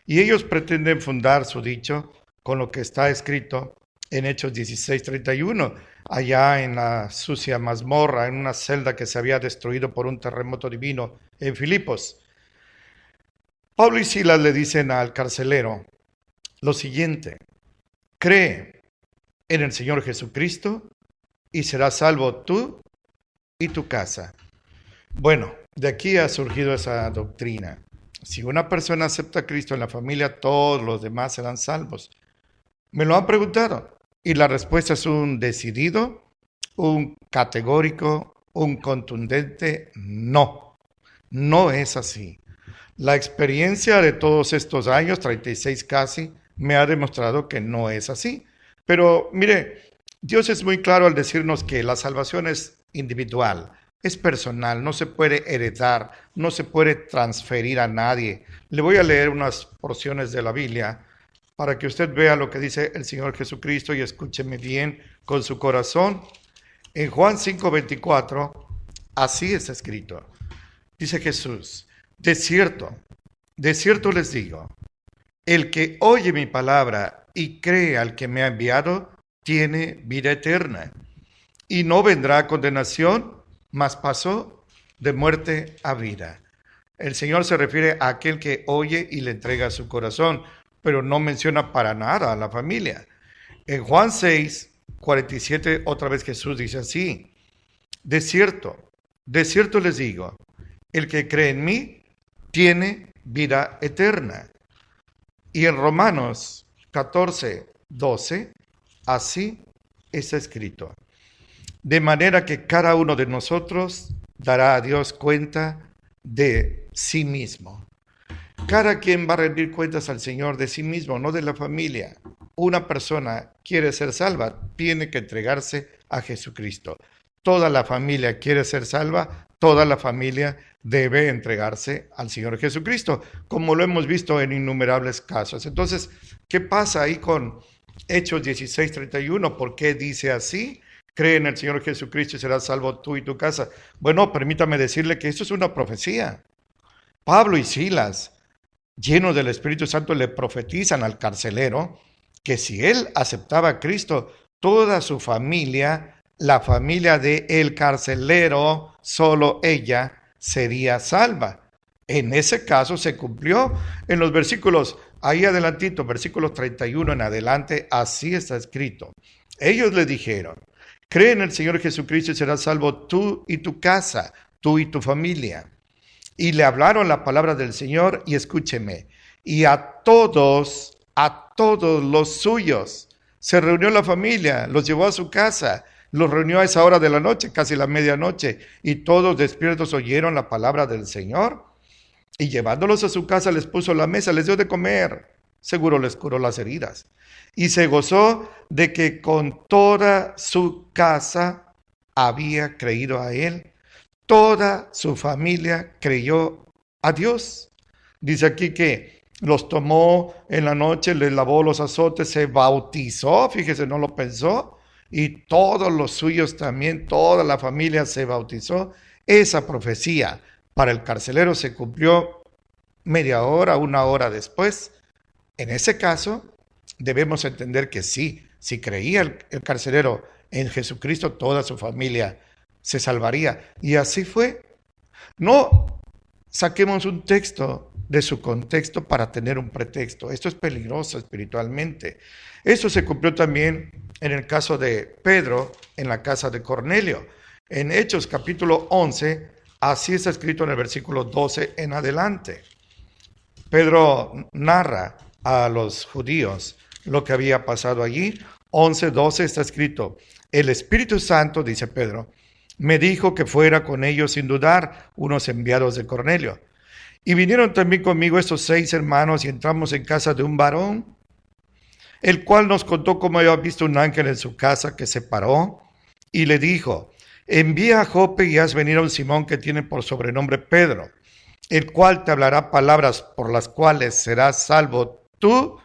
Y ellos pretenden fundar su dicho con lo que está escrito en Hechos 16:31, allá en la sucia mazmorra, en una celda que se había destruido por un terremoto divino en Filipos. Pablo y Silas le dicen al carcelero lo siguiente: cree en el Señor Jesucristo y serás salvo tú y tu casa. Bueno, de aquí ha surgido esa doctrina. Si una persona acepta a Cristo en la familia, todos los demás serán salvos. Me lo han preguntado y la respuesta es un decidido, un categórico, un contundente no. No es así. La experiencia de todos estos años, 36 casi, me ha demostrado que no es así. Pero mire, Dios es muy claro al decirnos que la salvación es individual, es personal, no se puede heredar, no se puede transferir a nadie. Le voy a leer unas porciones de la Biblia para que usted vea lo que dice el Señor Jesucristo y escúcheme bien con su corazón. En Juan 5:24, así está escrito. Dice Jesús, de cierto les digo, el que oye mi palabra y cree al que me ha enviado, tiene vida eterna, y no vendrá a condenación, mas pasó de muerte a vida. El Señor se refiere a aquel que oye y le entrega su corazón, pero no menciona para nada a la familia. En Juan 6:47, otra vez Jesús dice así, de cierto les digo, el que cree en mí tiene vida eterna. Y en Romanos 14:12, así está escrito, de manera que cada uno de nosotros dará a Dios cuenta de sí mismo. Cada quien va a rendir cuentas al Señor de sí mismo, no de la familia. Una persona quiere ser salva, tiene que entregarse a Jesucristo. Toda la familia quiere ser salva, toda la familia debe entregarse al Señor Jesucristo, como lo hemos visto en innumerables casos. Entonces, ¿qué pasa ahí con Hechos 16:31? ¿Por qué dice así? Cree en el Señor Jesucristo y serás salvo tú y tu casa. Bueno, permítame decirle que esto es una profecía. Pablo y Silas, llenos del Espíritu Santo, le profetizan al carcelero que si él aceptaba a Cristo, toda su familia, la familia del carcelero, solo ella sería salva. En ese caso se cumplió en los versículos, ahí adelantito, versículos 31 en adelante, así está escrito. Ellos le dijeron, cree en el Señor Jesucristo y serás salvo tú y tu casa, tú y tu familia. Y le hablaron la palabra del Señor y escúcheme, y a todos los suyos, se reunió la familia, los llevó a su casa, los reunió a esa hora de la noche, casi la medianoche, y todos despiertos oyeron la palabra del Señor. Y llevándolos a su casa les puso la mesa, les dio de comer, seguro les curó las heridas. Y se gozó de que con toda su casa había creído a él. Toda su familia creyó a Dios. Dice aquí que los tomó en la noche, les lavó los azotes, se bautizó, fíjese, no lo pensó, y todos los suyos también, toda la familia se bautizó. Esa profecía para el carcelero se cumplió media hora, una hora después. En ese caso, debemos entender que sí, si creía el carcelero en Jesucristo, toda su familia se salvaría. Y así fue. No saquemos un texto de su contexto para tener un pretexto. Esto es peligroso espiritualmente. Eso se cumplió también en el caso de Pedro en la casa de Cornelio. En Hechos capítulo 11, así está escrito en el versículo 12 en adelante. Pedro narra a los judíos lo que había pasado allí. 11:12 está escrito, el Espíritu Santo, dice Pedro, me dijo que fuera con ellos sin dudar, unos enviados de Cornelio. Y vinieron también conmigo estos 6 hermanos y entramos en casa de un varón, el cual nos contó cómo había visto un ángel en su casa que se paró y le dijo, envía a Jope y haz venir a un Simón que tiene por sobrenombre Pedro, el cual te hablará palabras por las cuales serás salvo tú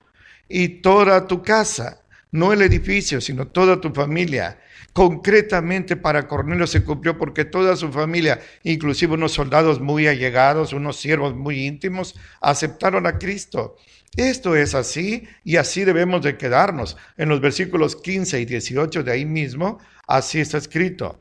y toda tu casa, no el edificio, sino toda tu familia. Concretamente para Cornelio se cumplió porque toda su familia, inclusive unos soldados muy allegados, unos siervos muy íntimos, aceptaron a Cristo. Esto es así y así debemos de quedarnos. En los versículos 15 y 18 de ahí mismo, así está escrito.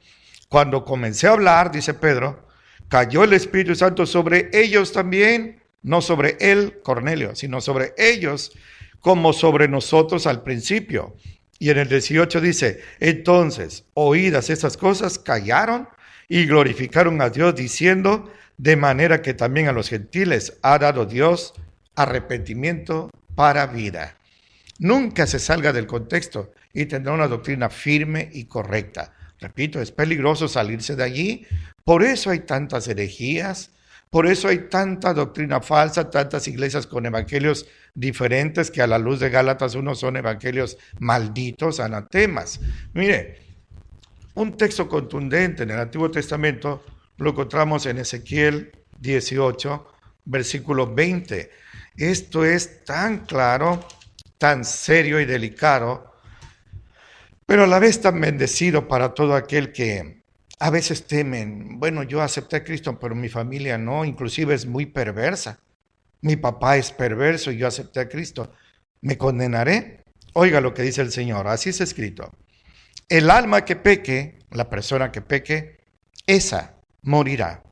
Cuando comencé a hablar, dice Pedro, cayó el Espíritu Santo sobre ellos también, no sobre él, Cornelio, sino sobre ellos, como sobre nosotros al principio. Y en el 18 dice, entonces, oídas estas cosas, callaron y glorificaron a Dios, diciendo, de manera que también a los gentiles ha dado Dios arrepentimiento para vida. Nunca se salga del contexto y tendrá una doctrina firme y correcta. Repito, es peligroso salirse de allí. Por eso hay tantas herejías, por eso hay tanta doctrina falsa, tantas iglesias con evangelios diferentes que a la luz de Gálatas unos son evangelios malditos, anatemas. Mire, un texto contundente en el Antiguo Testamento lo encontramos en Ezequiel 18, versículo 20. Esto es tan claro tan serio y delicado, pero a la vez tan bendecido para todo aquel que a veces temen. Bueno, yo acepté a Cristo, pero mi familia no, inclusive es muy perversa. Mi papá es perverso y yo acepté a Cristo. ¿Me condenaré? Oiga lo que dice el Señor, así es escrito. El alma que peque, la persona que peque, esa morirá.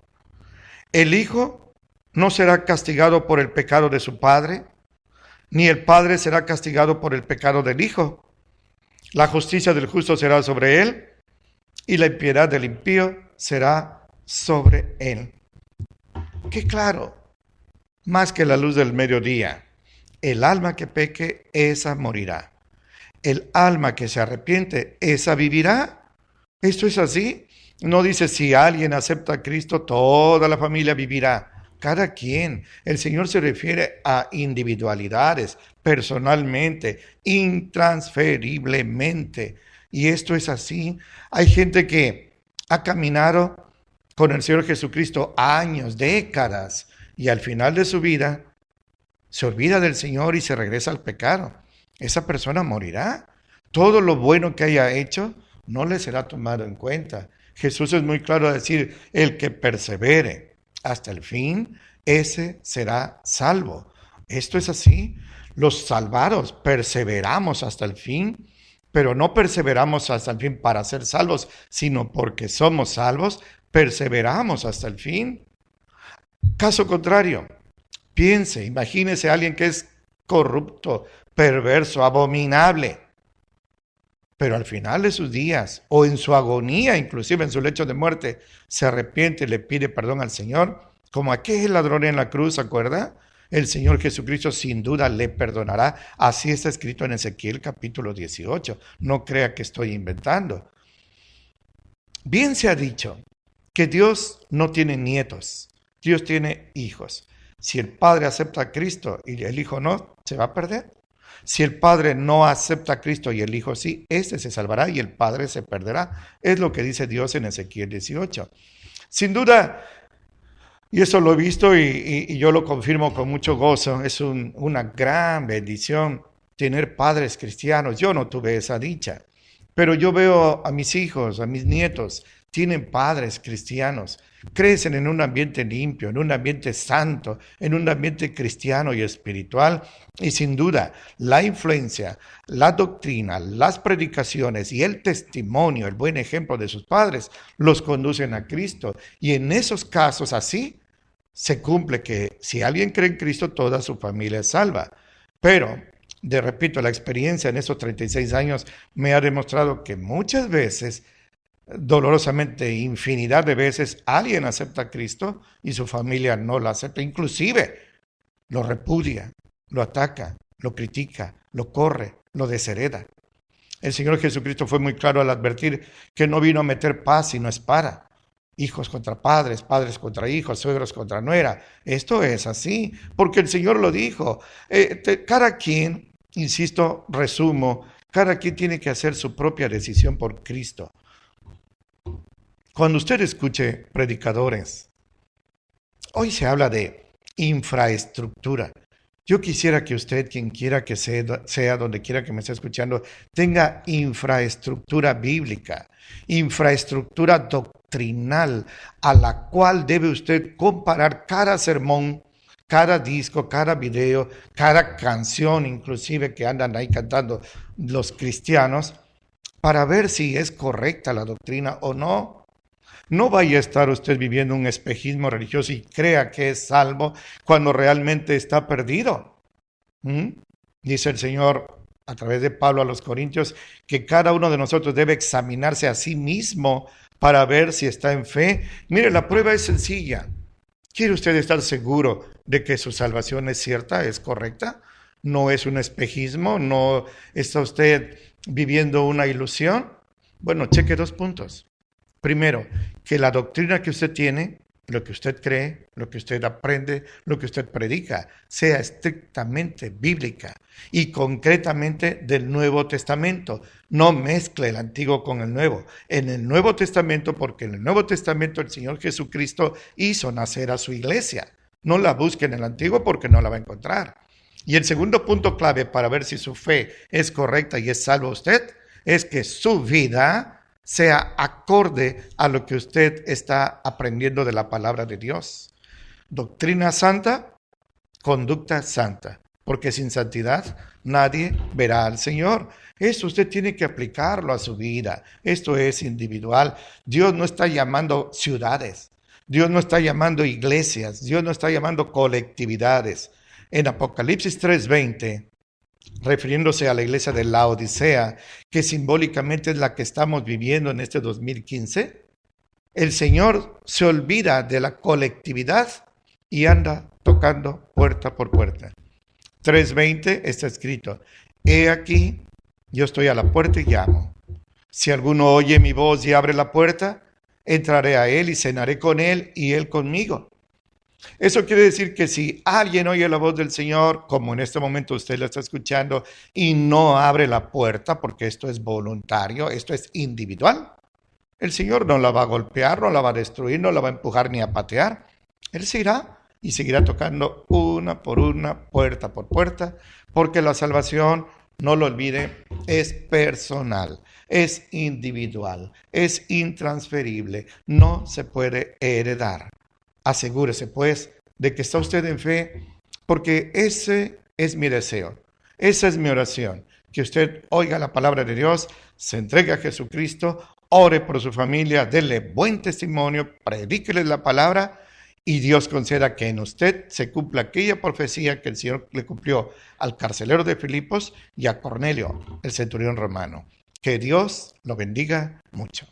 El hijo no será castigado por el pecado de su padre, ni el padre será castigado por el pecado del hijo. La justicia del justo será sobre él, y la impiedad del impío será sobre él. Qué claro, más que la luz del mediodía. El alma que peque, esa morirá. El alma que se arrepiente, esa vivirá. Esto es así. No dice si alguien acepta a Cristo, toda la familia vivirá. Cada quien. El Señor se refiere a individualidades, personalmente, intransferiblemente. Y esto es así. Hay gente que ha caminado con el Señor Jesucristo años, décadas, y al final de su vida se olvida del Señor y se regresa al pecado. Esa persona morirá. Todo lo bueno que haya hecho no le será tomado en cuenta. Jesús es muy claro a decir, el que persevere hasta el fin, ese será salvo. Esto es así. Los salvados perseveramos hasta el fin, pero no perseveramos hasta el fin para ser salvos, sino porque somos salvos, perseveramos hasta el fin. Caso contrario, piense, imagínese a alguien que es corrupto, perverso, abominable, pero al final de sus días, o en su agonía, inclusive en su lecho de muerte, se arrepiente y le pide perdón al Señor, como aquel ladrón en la cruz, ¿se acuerda? El Señor Jesucristo sin duda le perdonará. Así está escrito en Ezequiel capítulo 18. No crea que estoy inventando. Bien se ha dicho que Dios no tiene nietos, Dios tiene hijos. Si el padre acepta a Cristo y el hijo no, se va a perder. Si el padre no acepta a Cristo y el hijo sí, ese se salvará y el padre se perderá. Es lo que dice Dios en Ezequiel 18. Sin duda, y eso lo he visto y yo lo confirmo con mucho gozo, es una gran bendición tener padres cristianos. Yo no tuve esa dicha, pero yo veo a mis hijos, a mis nietos, tienen padres cristianos, crecen en un ambiente limpio, en un ambiente santo, en un ambiente cristiano y espiritual. Y sin duda, la influencia, la doctrina, las predicaciones y el testimonio, el buen ejemplo de sus padres, los conducen a Cristo. Y en esos casos así, se cumple que si alguien cree en Cristo, toda su familia es salva. Pero, repito, la experiencia en esos 36 años me ha demostrado que muchas veces, dolorosamente, infinidad de veces, alguien acepta a Cristo y su familia no lo acepta. Inclusive lo repudia, lo ataca, lo critica, lo corre, lo deshereda. El Señor Jesucristo fue muy claro al advertir que no vino a meter paz sino espada. Hijos contra padres, padres contra hijos, suegros contra nuera. Esto es así, porque el Señor lo dijo. Cada quien, insisto, resumo, cada quien tiene que hacer su propia decisión por Cristo. Cuando usted escuche predicadores, hoy se habla de infraestructura. Yo quisiera que usted, quien quiera que sea, donde quiera que me esté escuchando, tenga infraestructura bíblica, infraestructura doctrinal, a la cual debe usted comparar cada sermón, cada disco, cada video, cada canción, inclusive que andan ahí cantando los cristianos, para ver si es correcta la doctrina o no. No vaya a estar usted viviendo un espejismo religioso y crea que es salvo cuando realmente está perdido. Dice el Señor a través de Pablo a los Corintios que cada uno de nosotros debe examinarse a sí mismo para ver si está en fe. Mire, la prueba es sencilla. ¿Quiere usted estar seguro de que su salvación es cierta, es correcta? ¿No es un espejismo? ¿No está usted viviendo una ilusión? Bueno, cheque 2 puntos. Primero, que la doctrina que usted tiene, lo que usted cree, lo que usted aprende, lo que usted predica, sea estrictamente bíblica y concretamente del Nuevo Testamento. No mezcle el Antiguo con el Nuevo. En el Nuevo Testamento, porque en el Nuevo Testamento el Señor Jesucristo hizo nacer a su iglesia. No la busque en el Antiguo porque no la va a encontrar. Y el segundo punto clave para ver si su fe es correcta y es salvo usted, es que su vida sea acorde a lo que usted está aprendiendo de la palabra de Dios. Doctrina santa, conducta santa, porque sin santidad nadie verá al Señor. Esto usted tiene que aplicarlo a su vida. Esto es individual. Dios no está llamando ciudades. Dios no está llamando iglesias. Dios no está llamando colectividades. En Apocalipsis 3:20, refiriéndose a la iglesia de Laodicea, que simbólicamente es la que estamos viviendo en este 2015, el Señor se olvida de la colectividad y anda tocando puerta por puerta. 3:20 está escrito: he aquí, yo estoy a la puerta y llamo. Si alguno oye mi voz y abre la puerta, entraré a él y cenaré con él y él conmigo. Eso quiere decir que si alguien oye la voz del Señor, como en este momento usted lo está escuchando, y no abre la puerta, porque esto es voluntario, esto es individual, el Señor no la va a golpear, no la va a destruir, no la va a empujar ni a patear. Él se irá y seguirá tocando una por una, puerta por puerta, porque la salvación, no lo olvide, es personal, es individual, es intransferible, no se puede heredar. Asegúrese pues de que está usted en fe, porque ese es mi deseo, esa es mi oración, que usted oiga la palabra de Dios, se entregue a Jesucristo, ore por su familia, dele buen testimonio, predíquele la palabra y Dios conceda que en usted se cumpla aquella profecía que el Señor le cumplió al carcelero de Filipos y a Cornelio, el centurión romano. Que Dios lo bendiga mucho.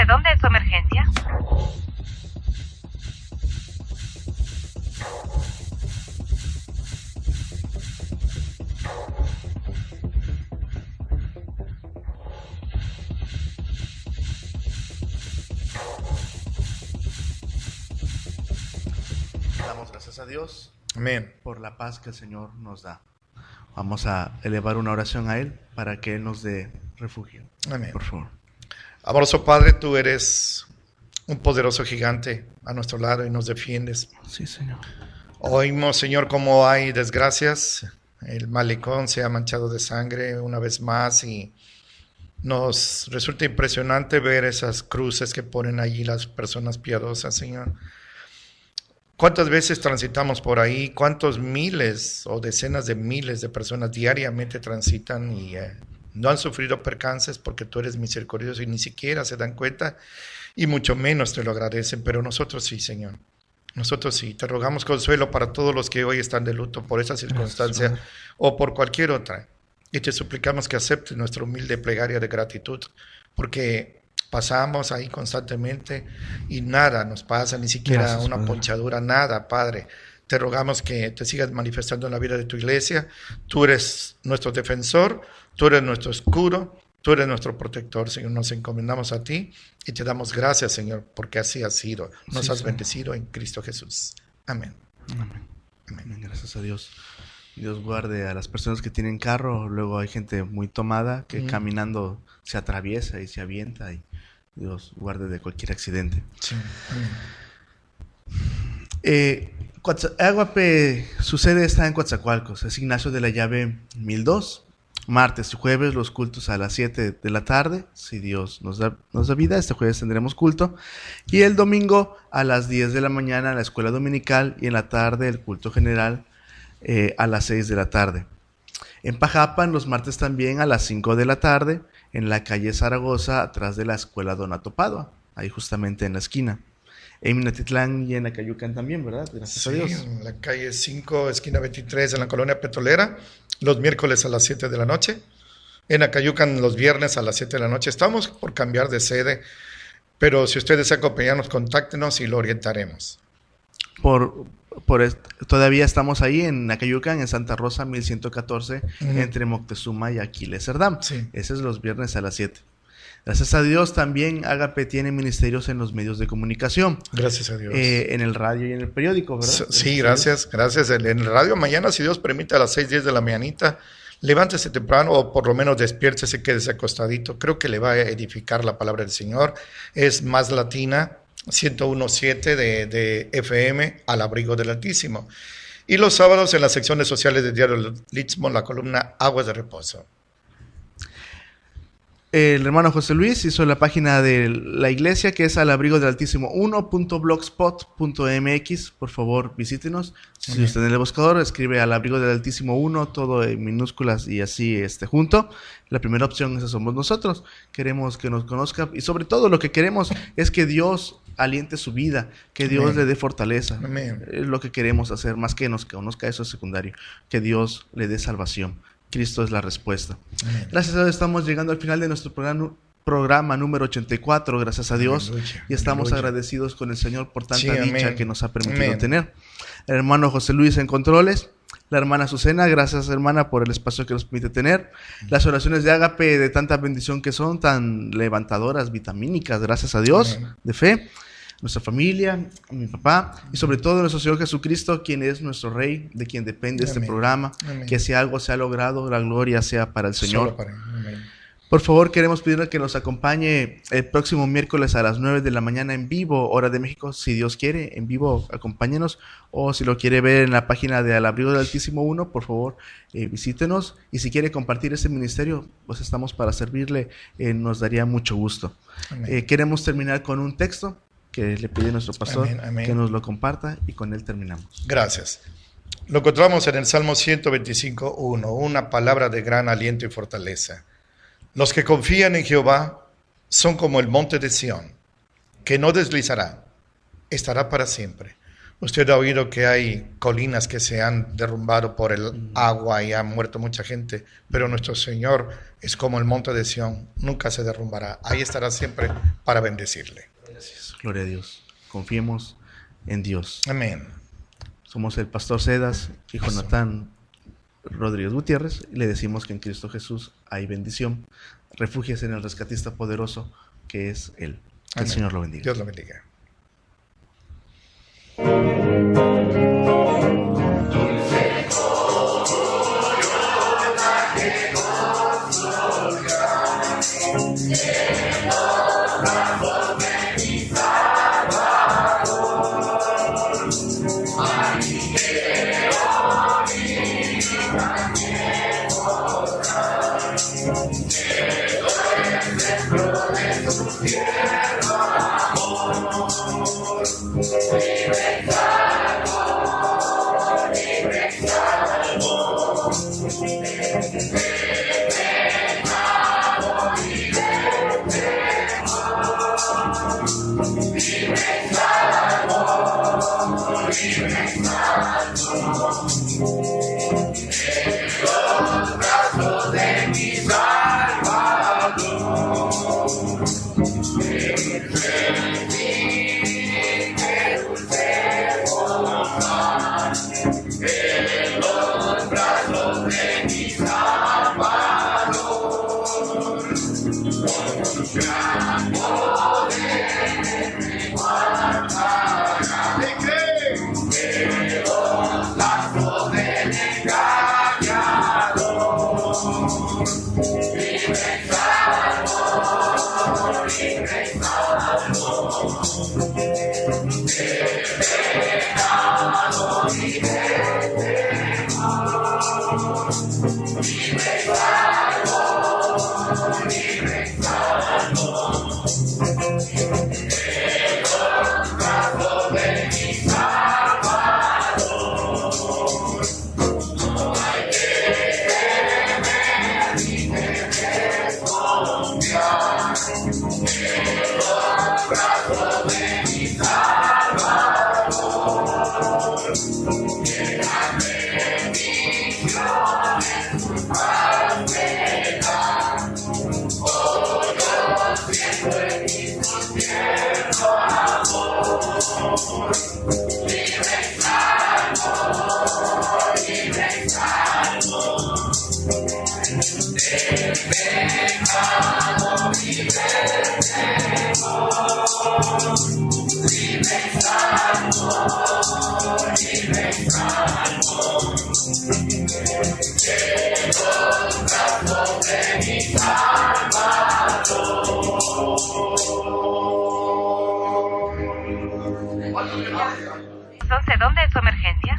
¿Dónde es su emergencia? Damos gracias a Dios. Amén. Por la paz que el Señor nos da. Vamos a elevar una oración a Él para que Él nos dé refugio. Amén. Por favor. Amoroso Padre, tú eres un poderoso gigante a nuestro lado y nos defiendes. Sí, Señor. Oímos, Señor, cómo hay desgracias. El malecón se ha manchado de sangre una vez más y nos resulta impresionante ver esas cruces que ponen allí las personas piadosas, Señor. ¿Cuántas veces transitamos por ahí? ¿Cuántos miles o decenas de miles de personas diariamente transitan y no han sufrido percances porque tú eres misericordioso y ni siquiera se dan cuenta y mucho menos te lo agradecen, pero nosotros sí, Señor. Nosotros sí, te rogamos consuelo para todos los que hoy están de luto por esa circunstancia Gracias, o por cualquier otra. Y te suplicamos que aceptes nuestra humilde plegaria de gratitud, porque pasamos ahí constantemente y nada nos pasa, ni siquiera Gracias, una Padre. ponchadura, nada, Padre. Te rogamos que te sigas manifestando en la vida de tu iglesia. Tú eres nuestro defensor, tú eres nuestro escudo, tú eres nuestro protector, Señor. Nos encomendamos a ti y te damos gracias, Señor, porque así has sido. Nos Sí, has Señor. bendecido en Cristo Jesús. Amén. Amén. Gracias a Dios. Dios guarde a las personas que tienen carro. Luego hay gente muy tomada que caminando se atraviesa y se avienta. Y Dios guarde de cualquier accidente. Sí. Amén. Ágape, su sede está en Coatzacoalcos. Es Ignacio de la Llave 1002. Martes y jueves los cultos a las 7 de la tarde. Si Dios nos da vida, este jueves tendremos culto. Y el domingo a las 10 de la mañana la escuela dominical y en la tarde el culto general a las 6 de la tarde. En Pajapan los martes también a las 5 de la tarde en la calle Zaragoza atrás de la escuela Donato Padua, ahí justamente en la esquina. En Minatitlán y en Acayucan también, ¿verdad? Gracias a Dios. En la calle 5, esquina 23, en la colonia petrolera, los miércoles a las 7 de la noche. En Acayucan los viernes a las 7 de la noche. Estamos por cambiar de sede, pero si ustedes desean acompañarnos, contáctenos y lo orientaremos. Todavía estamos ahí en Acayucan, en Santa Rosa 1114, entre Moctezuma y Aquiles Cerdán. Sí. Ese es los viernes a las 7. Gracias a Dios también Ágape tiene ministerios en los medios de comunicación. Gracias a Dios. En el radio y en el periódico, ¿verdad? Sí, gracias. En el radio mañana, si Dios permite, a las 6:10 de la mañanita, levántese temprano o por lo menos despiértese, quédese acostadito. Creo que le va a edificar la palabra del Señor. Es Más Latina, 101.7 de FM, Al Abrigo del Altísimo. Y los sábados en las secciones sociales del diario El Istmo, la columna Aguas de Reposo. El hermano José Luis hizo la página de la iglesia, que es alabrigodelaltísimo1.blogspot.mx. Por favor, visítenos. Si usted en el buscador escribe Alabrigo del Altísimo 1, todo en minúsculas y así junto, la primera opción esa somos nosotros. Queremos que nos conozca y sobre todo lo que queremos es que Dios aliente su vida, que Dios le dé fortaleza. Amén. Es lo que queremos hacer, más que nos conozca, eso es secundario. Que Dios le dé salvación. Cristo es la respuesta. Amén. Gracias a Dios estamos llegando al final de nuestro programa número 84, gracias a Dios. Aleluya, Y estamos aleluya. agradecidos con el Señor por tanta Sí, dicha amén. que nos ha permitido Amén. tener. El hermano José Luis en controles, la hermana Azucena, gracias hermana por el espacio que nos permite tener. Las oraciones de Ágape de tanta bendición que son, tan levantadoras, vitamínicas, gracias a Dios, Amén. de fe. Nuestra familia, mi papá y sobre todo nuestro Señor Jesucristo, quien es nuestro Rey, de quien depende este Amén. programa. Amén. Que si algo se ha logrado, la gloria sea para el Señor. Solo para él. Amén. Por favor, queremos pedirle que nos acompañe el próximo miércoles a las 9 de la mañana en vivo, hora de México, si Dios quiere, en vivo, acompáñenos. O si lo quiere ver en la página de Al Abrigo del Altísimo 1, por favor, visítenos. Y si quiere compartir este ministerio, pues estamos para servirle, nos daría mucho gusto. Amén. Queremos terminar con un texto que le pide nuestro pastor, Amén, amén. que nos lo comparta y con él terminamos. Gracias. Lo encontramos en el Salmo 125:1, una palabra de gran aliento y fortaleza. Los que confían en Jehová son como el monte de Sión, que no deslizará, estará para siempre. Usted ha oído que hay colinas que se han derrumbado por el agua y ha muerto mucha gente, pero nuestro Señor es como el monte de Sión, nunca se derrumbará. Ahí estará siempre para bendecirle. Gracias. Gloria a Dios. Confiemos en Dios. Amén. Somos el pastor Cedas y Jonatán Rodríguez Gutiérrez y le decimos que en Cristo Jesús hay bendición. Refúgiese en el rescatista poderoso que es Él. Que el Amén. Señor lo bendiga. Dios lo bendiga. Dentro de tu tierra, amor. Entonces, ¿dónde es su emergencia?